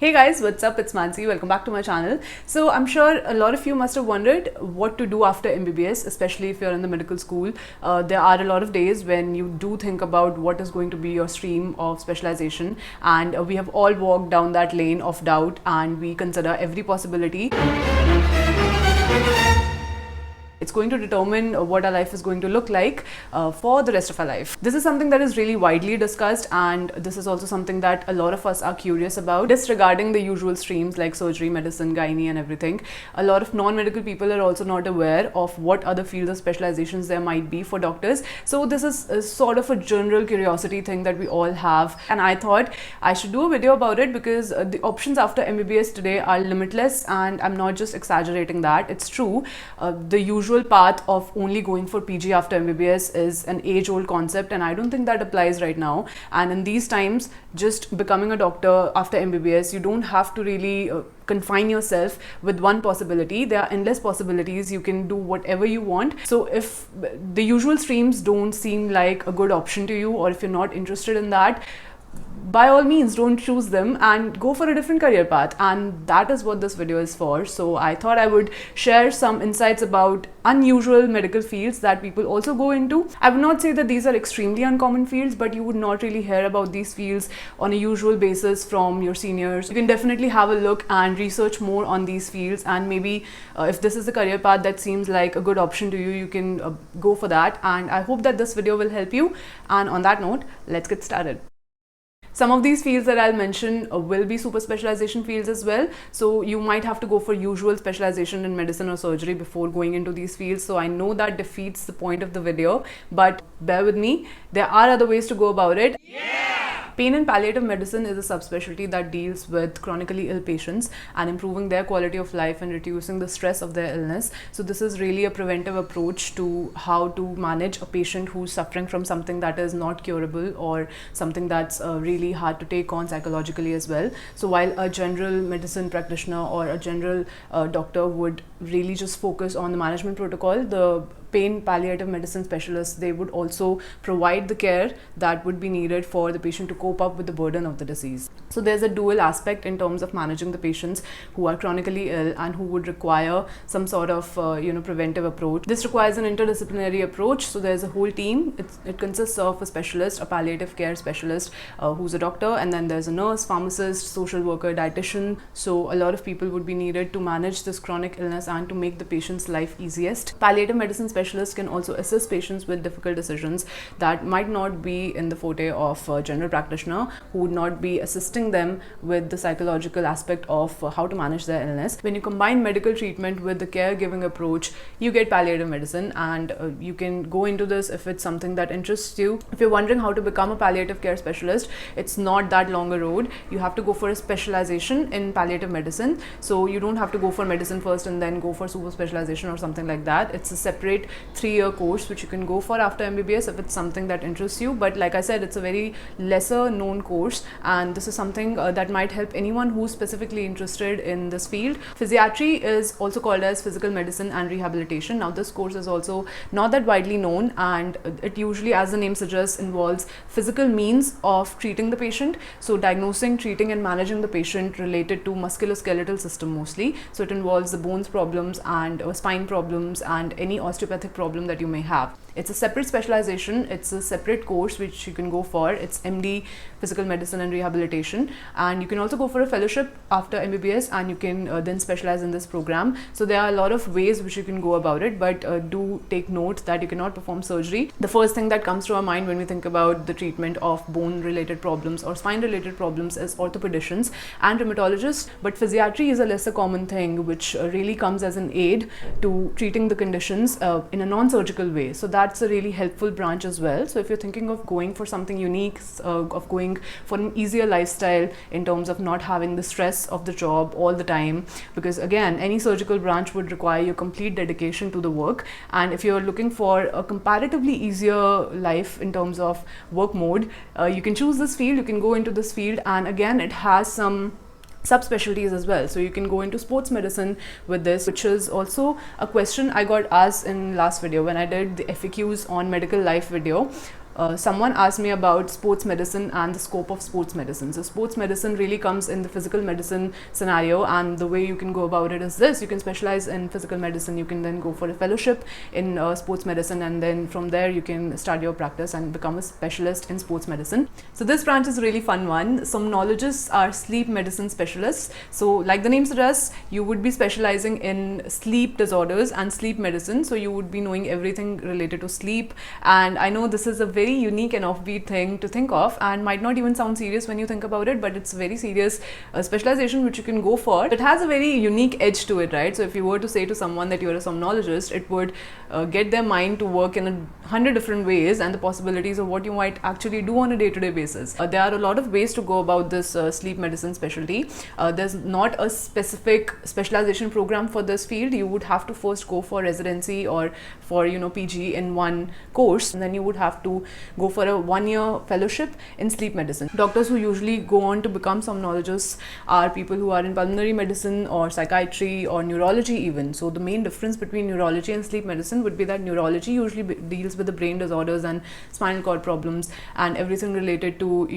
Hey guys, what's up? It's Mansi. Welcome back to my channel. So I'm sure a lot of you must have wondered what to do after MBBS, especially if you're in the medical school. There are a lot of days when you do think about what is going to be your stream of specialization, and we have all walked down that lane of doubt and we consider every possibility. It's going to determine what our life is going to look like for the rest of our life. This is something that is really widely discussed, and this is also something that a lot of us are curious about. Disregarding the usual streams like surgery, medicine, gynae and everything, a lot of non-medical people are also not aware of what other fields of specializations there might be for doctors. So this is sort of a general curiosity thing that we all have, and I thought I should do a video about it because the options after MBBS today are limitless, and I'm not just exaggerating that. It's true. The usual path of only going for PG after MBBS is an age-old concept, and I don't think that applies right now. And in these times, just becoming a doctor after MBBS, you don't have to really confine yourself with one possibility. There are endless possibilities. You can do whatever you want. So if the usual streams don't seem like a good option to you, or if you're not interested in that, by all means don't choose them and go for a different career path, and that is what this video is for. So I thought I would share some insights about unusual medical fields that people also go into. I would not say that these are extremely uncommon fields, but you would not really hear about these fields on a usual basis from your seniors. You can definitely have a look and research more on these fields, and maybe if this is a career path that seems like a good option to you, you can go for that. And I hope that this video will help you. And on that note, let's get started. Some of these fields that I'll mention will be super specialization fields as well. So you might have to go for usual specialization in medicine or surgery before going into these fields. So I know that defeats the point of the video, but bear with me. There are other ways to go about it. Pain and palliative medicine is a subspecialty that deals with chronically ill patients and improving their quality of life and reducing the stress of their illness. So this is really a preventive approach to how to manage a patient who's suffering from something that is not curable or something that's really hard to take on psychologically as well. So while a general medicine practitioner or a general doctor would really just focus on the management protocol, the pain palliative medicine specialists, they would also provide the care that would be needed for the patient to cope up with the burden of the disease. So there's a dual aspect in terms of managing the patients who are chronically ill and who would require some sort of preventive approach. This requires an interdisciplinary approach. So there's a whole team. It consists of a specialist, a palliative care specialist who's a doctor, and then there's a nurse, pharmacist, social worker, dietitian. So a lot of people would be needed to manage this chronic illness and to make the patient's life easiest. Palliative medicine specialists can also assist patients with difficult decisions that might not be in the forte of a general practitioner, who would not be assisting them with the psychological aspect of how to manage their illness. When you combine medical treatment with the caregiving approach, you get palliative medicine, and you can go into this if it's something that interests you. If you're wondering how to become a palliative care specialist, it's not that long a road. You have to go for a specialization in palliative medicine. So you don't have to go for medicine first and then go for super specialization or something like that. It's a separate 3-year course which you can go for after MBBS if it's something that interests you. But like I said, it's a very lesser known course, and this is something that might help anyone who's specifically interested in this field. Physiatry is also called as physical medicine and rehabilitation. Now this course is also not that widely known, and it usually, as the name suggests, involves physical means of treating the patient. So diagnosing, treating and managing the patient related to musculoskeletal system mostly. So it involves the bones problems and spine problems and any osteopathic problem that you may have. It's a separate specialization. It's a separate course which you can go for. It's MD physical medicine and rehabilitation, and you can also go for a fellowship after MBBS, and you can then specialize in this program. So there are a lot of ways which you can go about it, but do take note that you cannot perform surgery. The first thing that comes to our mind when we think about the treatment of bone related problems or spine related problems is orthopedicians and rheumatologists, but physiatry is a lesser common thing which really comes as an aid to treating the conditions in a non-surgical way. So that's a really helpful branch as well. So if you're thinking of going for something unique, of going for an easier lifestyle in terms of not having the stress of the job all the time, because again, any surgical branch would require your complete dedication to the work, and if you're looking for a comparatively easier life in terms of work mode, you can choose this field. You can go into this field, and again, it has some subspecialties as well. So you can go into sports medicine with this, which is also a question I got asked in last video when I did the FAQs on medical life video. someone asked me about sports medicine and the scope of sports medicine. So sports medicine really comes in the physical medicine scenario, and the way you can go about it is this: you can specialize in physical medicine, you can then go for a fellowship in sports medicine, and then from there you can start your practice and become a specialist in sports medicine. So this branch is a really fun one. Somnologists are sleep medicine specialists. So like the name suggests, you would be specializing in sleep disorders and sleep medicine. So you would be knowing everything related to sleep. And I know this is a very unique and offbeat thing to think of, and might not even sound serious when you think about it, but it's a very serious specialization which you can go for. It has a very unique edge to it, right? So if you were to say to someone that you're a somnologist, it would get their mind to work in 100 different ways, and the possibilities of what you might actually do on a day-to-day basis. There are a lot of ways to go about this sleep medicine specialty. There's not a specific specialization program for this field. You would have to first go for residency or for PG in one course, and then you would have to go for a 1-year fellowship in sleep medicine. Doctors who usually go on to become somnologists are people who are in pulmonary medicine or psychiatry or neurology even. So the main difference between neurology and sleep medicine would be that neurology usually deals with the brain disorders and spinal cord problems and everything related to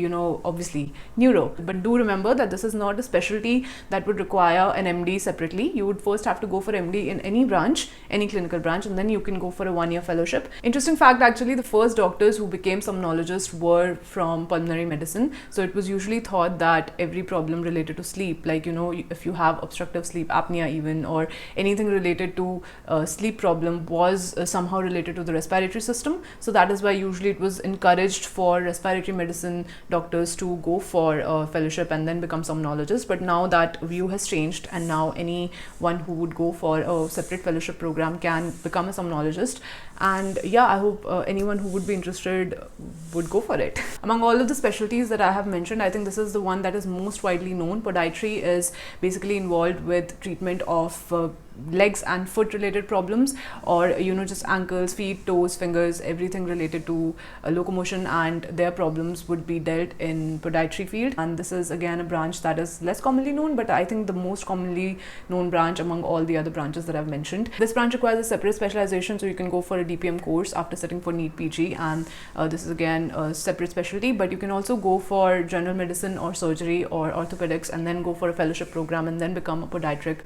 obviously neuro. But do remember that this is not a specialty that would require an MD separately. You would first have to go for MD in any branch, any clinical branch, and then you can go for a 1-year fellowship. Interesting fact, actually, the first doctors who became somnologists were from pulmonary medicine. So it was usually thought that every problem related to sleep, like if you have obstructive sleep apnea even, or anything related to sleep problem, was somehow related to the respiratory system. So that is why usually it was encouraged for respiratory medicine doctors to go for a fellowship and then become somnologists. But now that view has changed, and now anyone who would go for a separate fellowship program can become a somnologist. And yeah, I hope anyone who would be interested would go for it. Among all of the specialties that I have mentioned, I think this is the one that is most widely known. Podiatry is basically involved with treatment of legs and foot related problems, or just ankles, feet, toes, fingers, everything related to locomotion and their problems would be dealt in podiatry field. And this is again a branch that is less commonly known, but I think the most commonly known branch among all the other branches that I've mentioned. This branch requires a separate specialization, so you can go for a DPM course after sitting for NEET PG, and this is again a separate specialty. But you can also go for general medicine or surgery or orthopedics and then go for a fellowship program and then become a podiatric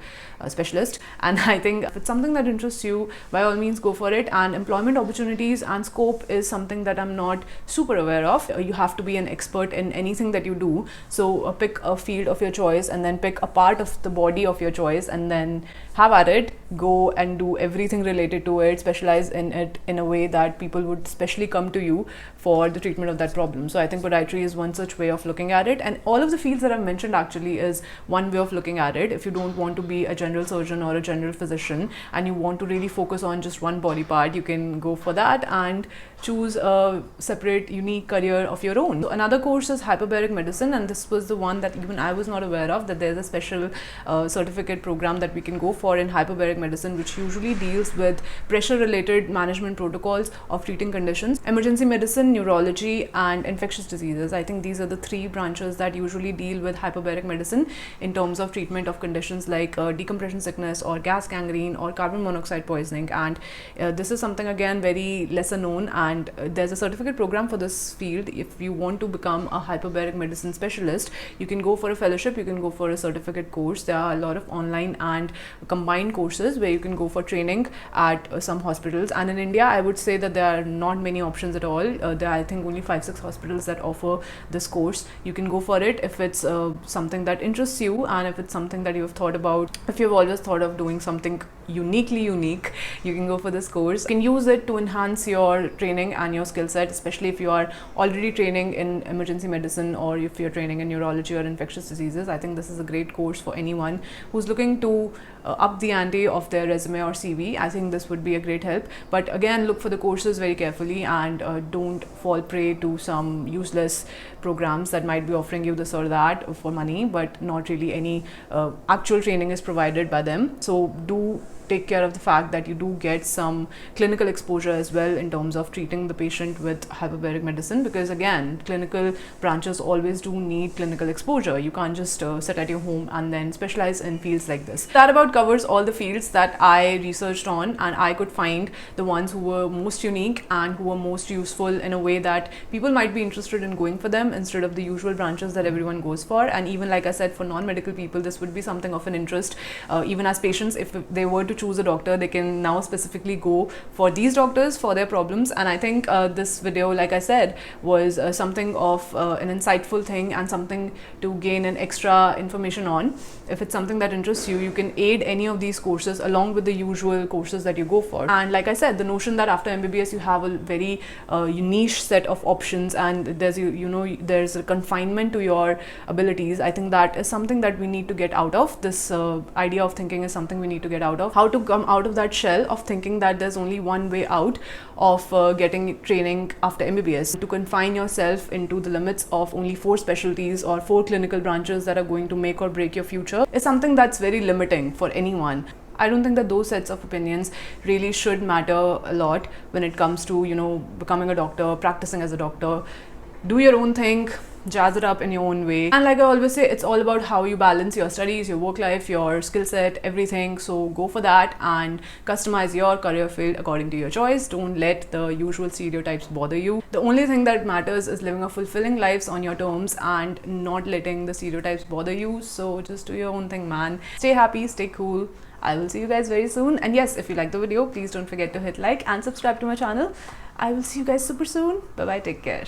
specialist. And I think if it's something that interests you, by all means go for it. And employment opportunities and scope is something that I'm not super aware of. You have to be an expert in anything that you do. So pick a field of your choice and then pick a part of the body of your choice and then have at it. Go and do everything related to it, specialize in it in a way that people would specially come to you for the treatment of that problem. So I think podiatry is one such way of looking at it, and all of the fields that I've mentioned actually is one way of looking at it. If you don't want to be a general surgeon or a general physician and you want to really focus on just one body part, you can go for that and choose a separate unique career of your own. So another course is hyperbaric medicine, and this was the one that even I was not aware of, that there's a special certificate program that we can go for in hyperbaric medicine, which usually deals with pressure related management protocols of treating conditions: emergency medicine, neurology and infectious diseases. I think these are the 3 branches that usually deal with hyperbaric medicine in terms of treatment of conditions like decompression sickness or gas gangrene or carbon monoxide poisoning. And this is something again very lesser known, and there's a certificate program for this field. If you want to become a hyperbaric medicine specialist, you can go for a fellowship, you can go for a certificate course. There are a lot of online and combined courses where you can go for training at some hospitals, and in India I would say that there are not many options at all. There are I think only 5-6 hospitals that offer this course. You can go for it if it's something that interests you, and if it's something that you have thought about. If you've always thought of doing something uniquely unique, you can go for this course. You can use it to enhance your training and your skill set, especially if you are already training in emergency medicine or if you're training in neurology or infectious diseases. I think this is a great course for anyone who's looking to up the ante of their resume or CV. I think this would be a great help. But again, look for the courses very carefully and don't fall prey to some useless programs that might be offering you this or that for money, but not really any actual training is provided by them. So do take care of the fact that you do get some clinical exposure as well in terms of treating the patient with hyperbaric medicine, because again, clinical branches always do need clinical exposure. You can't just sit at your home and then specialize in fields like this. That about covers all the fields that I researched on, and I could find the ones who were most unique and who were most useful in a way that people might be interested in going for them instead of the usual branches that everyone goes for. And even like I said, for non-medical people, this would be something of an interest. Even as patients, if they were to choose a doctor, they can now specifically go for these doctors for their problems. And I think this video, like I said, was something of an insightful thing and something to gain an extra information on. If it's something that interests you, you can aid any of these courses along with the usual courses that you go for. And like I said, the notion that after MBBS you have a very niche set of options and there's a confinement to your abilities, I think that is something that we need to get out of. This idea of thinking is something we need to get out of. How to come out of that shell of thinking that there's only one way out of getting training after MBBS. To confine yourself into the limits of only 4 specialties or 4 clinical branches that are going to make or break your future is something that's very limiting for anyone. I don't think that those sets of opinions really should matter a lot when it comes to, becoming a doctor, practicing as a doctor. Do your own thing, jazz it up in your own way. And like I always say, it's all about how you balance your studies, your work life, your skill set, everything. So go for that and customize your career field according to your choice. Don't let the usual stereotypes bother you. The only thing that matters is living a fulfilling lives on your terms and not letting the stereotypes bother you. So just do your own thing, man. Stay happy, stay cool. I will see you guys very soon. And yes, if you like the video, please don't forget to hit like and subscribe to my channel. I will see you guys super soon. Bye bye, take care.